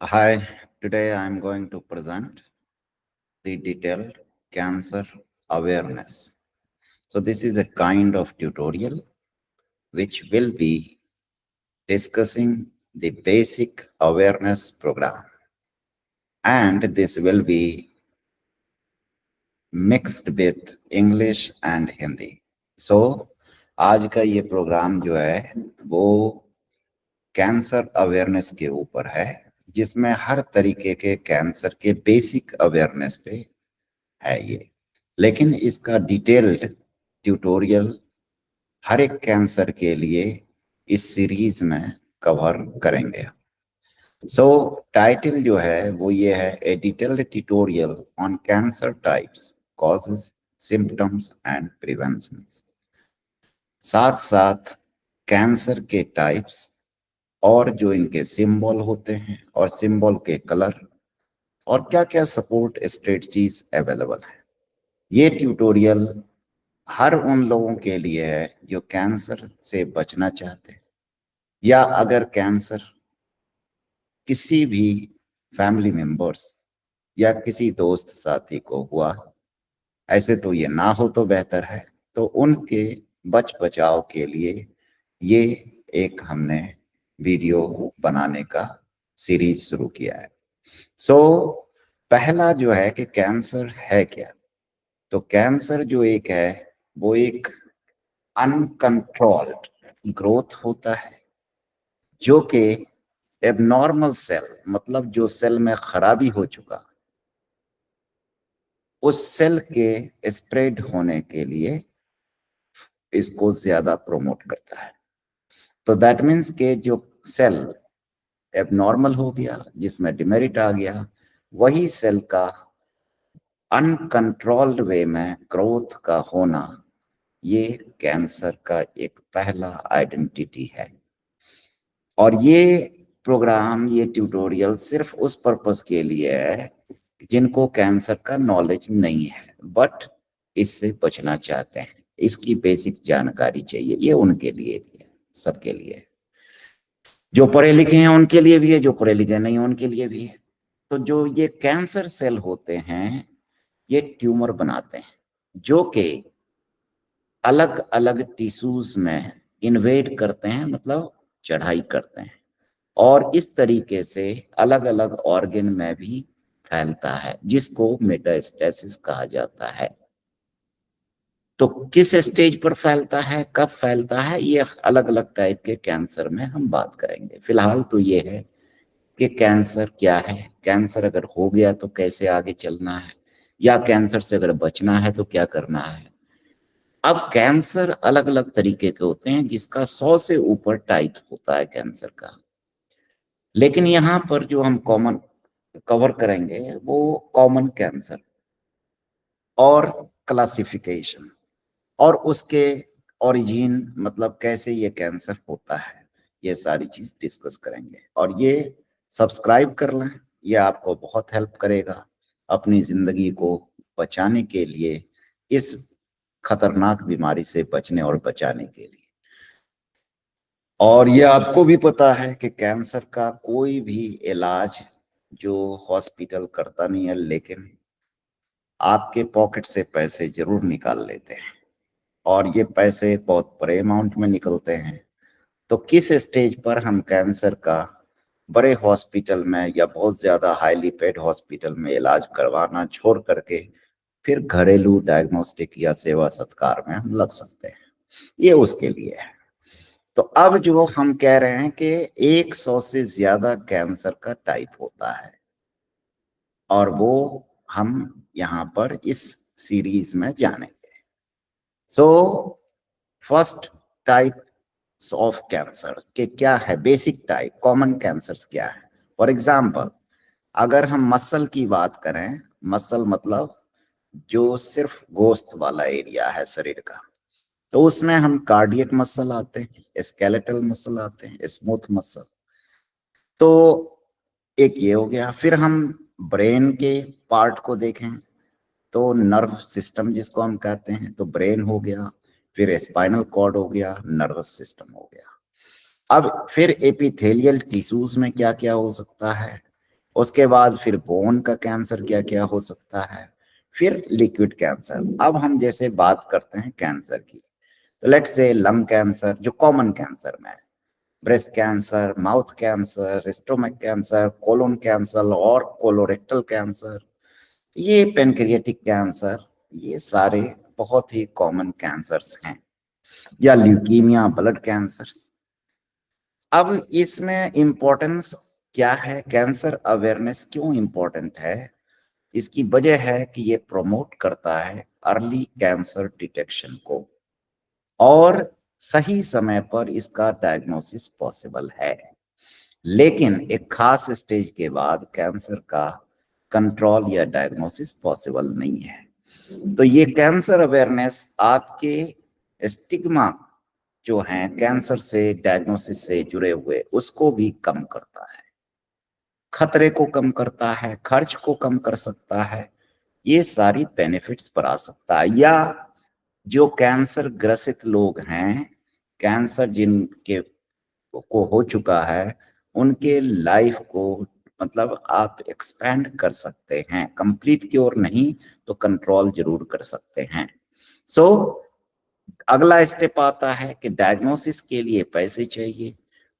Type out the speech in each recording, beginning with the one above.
Hi, today I am going to present the detailed cancer awareness. So this is a kind of tutorial which will be discussing the basic awareness program, and this will be mixed with English and Hindi. So आज का ये programme जो है वो cancer awareness के ऊपर है, जिसमें हर तरीके के कैंसर के बेसिक अवेयरनेस पे है ये। लेकिन इसका डिटेल्ड ट्यूटोरियल हर एक कैंसर के लिए इस सीरीज में कवर करेंगे। सो टाइटल जो है वो ये है, ए detailed tutorial on cancer types, causes, symptoms and prevention. साथ साथ कैंसर के टाइप्स और जो इनके सिंबल होते हैं और सिंबल के कलर और क्या क्या सपोर्ट स्ट्रेटजीज अवेलेबल है। ये ट्यूटोरियल हर उन लोगों के लिए है जो कैंसर से बचना चाहते हैं, या अगर कैंसर किसी भी फैमिली मेंबर्स या किसी दोस्त साथी को हुआ, ऐसे तो ये ना हो तो बेहतर है, तो उनके बचाव के लिए ये एक हमने वीडियो बनाने का सीरीज शुरू किया है। सो पहला जो है कि कैंसर है क्या। तो कैंसर जो एक है वो एक अनकंट्रोल्ड ग्रोथ होता है, जो कि एबनॉर्मल सेल, मतलब जो सेल में खराबी हो चुका, उस सेल के स्प्रेड होने के लिए इसको ज्यादा प्रोमोट करता है। तो दैट मीन्स के जो सेल एबनॉर्मल हो गया, जिसमें डिमेरिट आ गया, वही सेल का अनकंट्रोल्ड वे में ग्रोथ का होना, ये कैंसर का एक पहला आइडेंटिटी है। और ये प्रोग्राम, ये ट्यूटोरियल सिर्फ उस पर्पस के लिए है जिनको कैंसर का नॉलेज नहीं है बट इससे बचना चाहते हैं, इसकी बेसिक जानकारी चाहिए। ये उनके लिए भी है, सबके लिए है। जो पढ़े लिखे हैं उनके लिए भी है, जो पढ़े लिखे नहीं उनके लिए भी है। तो जो ये कैंसर सेल होते हैं ये ट्यूमर बनाते हैं, जो कि अलग अलग टिश्यूज में इन्वेड करते हैं, मतलब चढ़ाई करते हैं, और इस तरीके से अलग अलग ऑर्गन में भी फैलता है, जिसको मेटास्टेसिस कहा जाता है। तो किस स्टेज पर फैलता है, कब फैलता है, ये अलग अलग टाइप के कैंसर में हम बात करेंगे। फिलहाल तो ये है कि कैंसर क्या है, कैंसर अगर हो गया तो कैसे आगे चलना है, या कैंसर से अगर बचना है तो क्या करना है। अब कैंसर अलग अलग तरीके के होते हैं, जिसका 100 से ऊपर टाइप होता है कैंसर का। लेकिन यहाँ पर जो हम कॉमन कवर करेंगे वो कॉमन कैंसर और क्लासिफिकेशन और उसके ओरिजिन, मतलब कैसे ये कैंसर होता है, ये सारी चीज डिस्कस करेंगे। और ये सब्सक्राइब कर लें, ये आपको बहुत हेल्प करेगा अपनी जिंदगी को बचाने के लिए, इस खतरनाक बीमारी से बचने और बचाने के लिए। और ये आपको भी पता है कि कैंसर का कोई भी इलाज जो हॉस्पिटल करता नहीं है, लेकिन आपके पॉकेट से पैसे जरूर निकाल लेते हैं, और ये पैसे बहुत बड़े अमाउंट में निकलते हैं। तो किस स्टेज पर हम कैंसर का बड़े हॉस्पिटल में या बहुत ज्यादा हाईली पेड हॉस्पिटल में इलाज करवाना छोड़ करके फिर घरेलू डायग्नोस्टिक या सेवा सत्कार में हम लग सकते हैं, ये उसके लिए है। तो अब जो हम कह रहे हैं कि 100 से ज्यादा कैंसर का टाइप होता है, और वो हम यहाँ पर इस सीरीज में जानेंगे। So first type of cancer के क्या है, बेसिक टाइप, कॉमन कैंसर्स क्या है। फॉर एग्जाम्पल, अगर हम मसल की बात करें, मसल मतलब जो सिर्फ गोश्त वाला एरिया है शरीर का, तो उसमें हम कार्डियक मसल आते हैं, स्केलेटल मसल आते हैं, स्मूथ मसल। तो एक ये हो गया। फिर हम ब्रेन के पार्ट को देखें तो नर्व सिस्टम जिसको हम कहते हैं, तो ब्रेन हो गया, फिर स्पाइनल कॉर्ड हो गया, नर्वस सिस्टम हो गया। अब फिर एपिथेलियल टिश्यूज में क्या क्या हो सकता है, उसके बाद फिर बोन का कैंसर क्या क्या हो सकता है, फिर लिक्विड कैंसर। अब हम जैसे बात करते हैं कैंसर की, तो लेट्स से लंग कैंसर जो कॉमन कैंसर में है, breast cancer, mouth cancer, stomach cancer, colon cancer और कोलोरेक्टल कैंसर, ये पेनक्रियाटिक कैंसर, ये सारे बहुत ही कॉमन कैंसर्स हैं, या ल्यूकीमिया, ब्लड कैंसर्स। अब इसमें इंपॉर्टेंस क्या है, कैंसर अवेयरनेस क्यों इंपॉर्टेंट है? इसकी वजह है कि ये प्रमोट करता है अर्ली कैंसर डिटेक्शन को, और सही समय पर इसका डायग्नोसिस पॉसिबल है। लेकिन एक खास स्टेज के बाद कैंसर का कंट्रोल या डायग्नोसिस पॉसिबल नहीं है। तो ये कैंसर अवेयरनेस आपके स्टिग्मा जो है कैंसर से डायग्नोसिस से जुड़े हुए, उसको भी कम करता है, खतरे को कम करता है, खर्च को कम कर सकता है, ये सारी बेनिफिट्स पर आ सकता है। या जो कैंसर ग्रसित लोग हैं, कैंसर जिनके को हो चुका है, उनके लाइफ को मतलब आप एक्सपेंड कर सकते हैं, कंप्लीट क्योर नहीं तो कंट्रोल जरूर कर सकते हैं। सो अगला स्टेप आता है कि डायग्नोसिस के लिए पैसे चाहिए,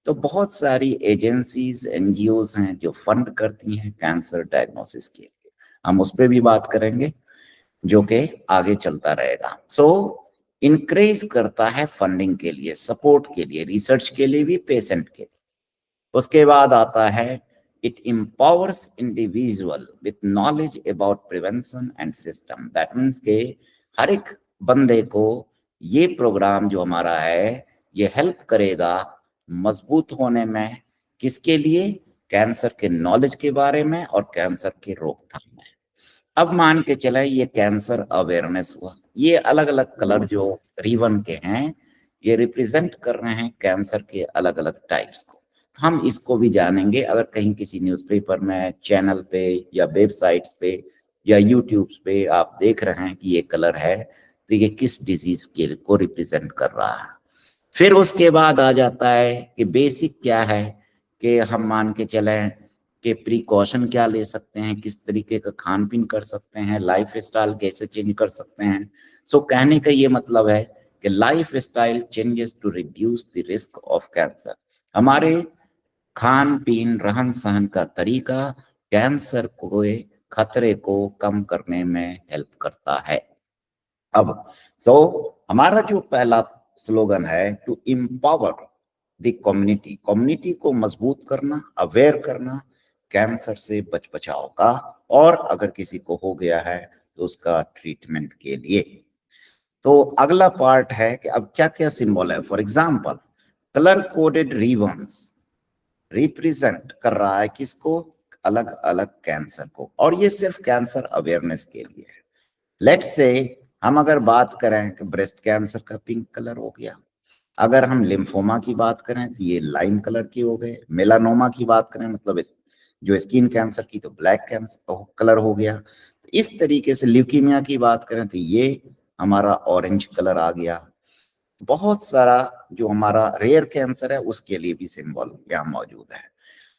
तो बहुत सारी एजेंसीज, एनजीओज हैं जो फंड करती हैं कैंसर डायग्नोसिस के लिए। हम उस पर भी बात करेंगे जो कि आगे चलता रहेगा। सो इंक्रेज करता है फंडिंग के लिए, सपोर्ट के लिए, रिसर्च के लिए भी, पेशेंट के लिए। उसके बाद आता है it empowers individual with knowledge about prevention and system. That means के हर एक बंदे को ये प्रोग्राम जो हमारा है ये हेल्प करेगा मजबूत होने में, किसके लिए? कैंसर के नॉलेज के बारे में और कैंसर के रोकथाम में। अब मान के चले ये कैंसर अवेयरनेस हुआ, ये अलग अलग कलर जो रिबन के हैं ये रिप्रेजेंट कर रहे हैं कैंसर के अलग अलग टाइप्स को। हम इसको भी जानेंगे। अगर कहीं किसी न्यूज़पेपर में, चैनल पे या वेबसाइट्स पे या यूट्यूब पे आप देख रहे हैं कि ये कलर है, तो ये किस डिजीज के को रिप्रेजेंट कर रहा है। फिर उसके बाद आ जाता है कि बेसिक क्या है, कि हम मान के चलें कि प्रिकॉशन क्या ले सकते हैं, किस तरीके का खान पीन कर सकते हैं, लाइफ स्टाइल कैसे चेंज कर सकते हैं। सो कहने का ये मतलब है कि life style changes to reduce the risk of cancer. हमारे खान पीन, रहन सहन का तरीका कैंसर को खतरे को कम करने में हेल्प करता है। अब हमारा जो पहला स्लोगन है to empower the community, community को मजबूत करना, अवेयर करना कैंसर से बचाव का, और अगर किसी को हो गया है तो उसका ट्रीटमेंट के लिए। तो अगला पार्ट है कि अब क्या क्या सिंबल है। For example colour coded ribbons represent कर रहा है किसको? अलग अलग कैंसर को, और ये सिर्फ कैंसर अवेयरनेस के लिए है। लेट्स से हम अगर बात करें कि ब्रेस्ट कैंसर का पिंक कलर हो गया, अगर हम लिम्फोमा की बात करें तो ये लाइम कलर के हो गए, मेलानोमा की बात करें मतलब जो स्किन कैंसर की तो ब्लैक कैंसर कलर हो गया। तो इस तरीके से ल्यूकीमिया की बात करें तो ये हमारा ऑरेंज कलर आ गया। बहुत सारा जो हमारा रेयर कैंसर है उसके लिए भी सिंबल यहाँ मौजूद है।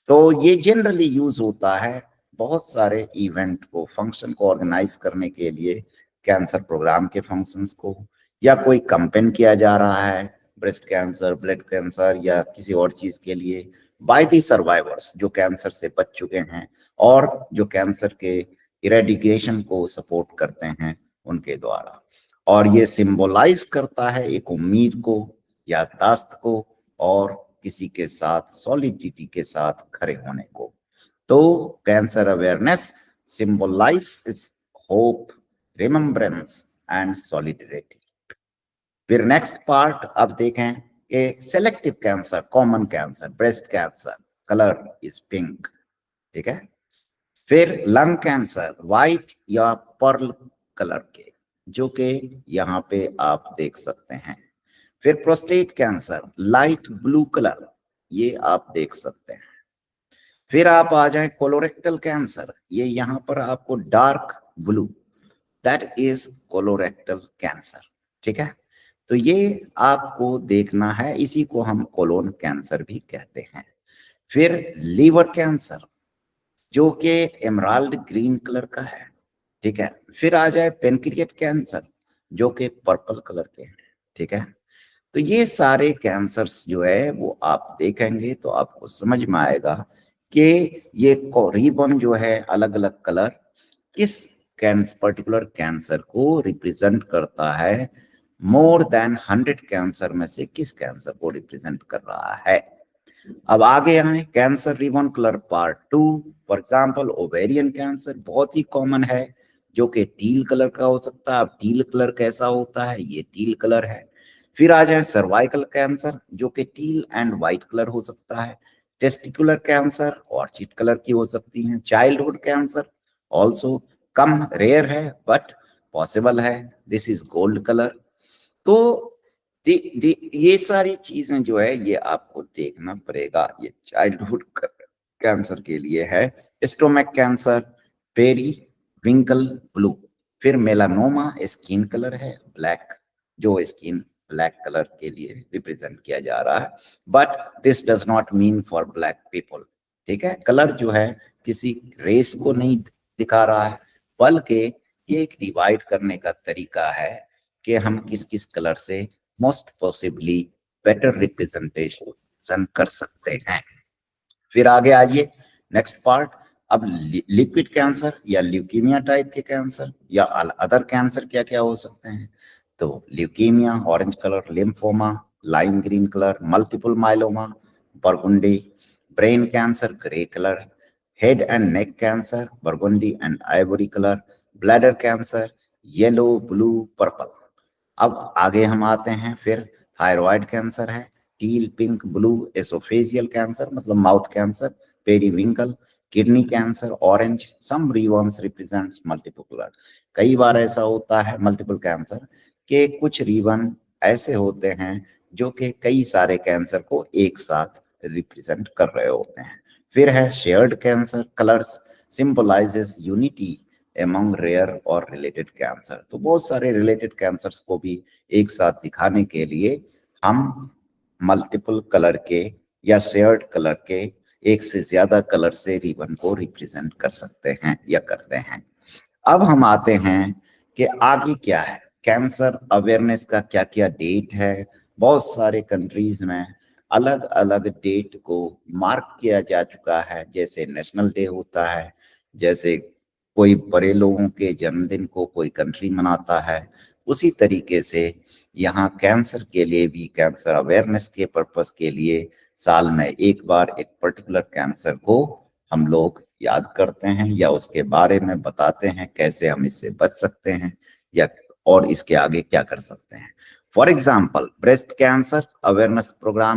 तो ये जनरली यूज होता है बहुत सारे इवेंट को, फंक्शन को ऑर्गेनाइज करने के लिए, कैंसर प्रोग्राम के फंक्शंस को, या कोई कैंपेन किया जा रहा है ब्रेस्ट कैंसर, ब्लड कैंसर या किसी और चीज के लिए, बाय दी सर्वाइवर्स जो कैंसर से बच चुके हैं और जो कैंसर के इरेडिकेशन को सपोर्ट करते हैं उनके द्वारा। और ये सिंबलाइज करता है एक उम्मीद को, याददाश्त को, और किसी के साथ सॉलिडिटी के साथ खड़े होने को। तो cancer awareness symbolise hope, remembrance and solidarity. फिर नेक्स्ट पार्ट अब देखें कि selective cancer, common cancer, breast cancer, colour is pink, ठीक है। फिर लंग कैंसर, व्हाइट या पर्ल कलर के, जो कि यहाँ पे आप देख सकते हैं। फिर prostate cancer, light blue colour, ये आप देख सकते हैं। फिर आप आ जाए कोलोरेक्टल कैंसर, ये यहाँ पर आपको dark blue, that is colorectal cancer, ठीक है। तो ये आपको देखना है, इसी को हम कोलोन कैंसर भी कहते हैं। फिर लीवर कैंसर, जो कि एमराल्ड ग्रीन कलर का है, ठीक है। फिर आ जाए पेनक्रिएट कैंसर जो कि पर्पल कलर के हैं, ठीक है। तो ये सारे कैंसर्स जो है वो आप देखेंगे तो आपको समझ में आएगा कि ये रिबन जो है अलग अलग कलर किस पर्टिकुलर कैंसर को रिप्रेजेंट करता है, मोर देन 100 कैंसर में से किस कैंसर को रिप्रेजेंट कर रहा है। अब आगे आए cancer ribbon colour part 2। For example ovarian cancer बहुत ही कॉमन है जो कि टील कलर का हो सकता है। अब टील कलर कैसा होता है, ये टील कलर है। फिर आ जाए सर्वाइकल कैंसर जो कि टील एंड व्हाइट कलर हो सकता है। टेस्टिकुलर कैंसर ऑर्चिड कलर की हो सकती हैं। चाइल्डहुड कैंसर ऑल्सो कम रेयर है बट पॉसिबल है, दिस इज गोल्ड कलर। तो ये सारी चीजें जो है ये आपको देखना पड़ेगा। ये चाइल्डहुड कैंसर के लिए है। Stomach cancer periwinkle blue. फिर मेलानोमा स्किन कलर है ब्लैक, जो स्किन ब्लैक कलर के लिए रिप्रेजेंट किया जा रहा है, but this does not mean for black people, ठीक है। कलर जो है किसी रेस को नहीं दिखा रहा है, बल्कि ये एक डिवाइड करने का तरीका है कि हम किस किस कलर से मोस्ट पॉसिबली बेटर रिप्रेजेंटेशन कर सकते हैं। फिर आगे आइए नेक्स्ट पार्ट। अब लिक्विड कैंसर या ल्यूकीमिया टाइप के कैंसर या अदर कैंसर क्या क्या हो सकते हैं। तो leukaemia orange colour, lymphoma lime green colour, multiple myeloma burgundy, brain cancer grey colour, head and neck cancer burgundy and ivory colour, bladder cancer yellow blue purple. अब आगे हम आते हैं फिर थायराइड कैंसर है teal pink blue, oesophageal cancer मतलब mouth cancer periwinkle, kidney cancer orange, सम ribbons represents multiple colour. कई बार ऐसा होता है मल्टीपल कैंसर के कुछ रिबन ऐसे होते हैं जो कि कई सारे कैंसर को एक साथ रिप्रेजेंट कर रहे होते हैं। फिर है shared cancer colours symbolises unity among rare और रिलेटेड कैंसर। तो बहुत सारे रिलेटेड कैंसर्स को भी एक साथ दिखाने के लिए हम मल्टीपल कलर के या शेयर्ड कलर के एक से ज्यादा कलर से रिबन को रिप्रेजेंट कर सकते हैं या करते हैं। अब हम आते हैं कि आगे क्या है, कैंसर अवेयरनेस का क्या क्या डेट है। बहुत सारे कंट्रीज में अलग अलग डेट को मार्क किया जा चुका है, जैसे नेशनल डे होता है, जैसे कोई बड़े लोगों के जन्मदिन को कोई कंट्री मनाता है, उसी तरीके से यहाँ कैंसर के लिए भी कैंसर अवेयरनेस के पर्पस के लिए साल में एक बार एक पर्टिकुलर कैंसर को हम लोग याद करते हैं या उसके बारे में बताते हैं कैसे हम इससे बच सकते हैं या और इसके आगे क्या कर सकते हैं। For example breast cancer awareness programme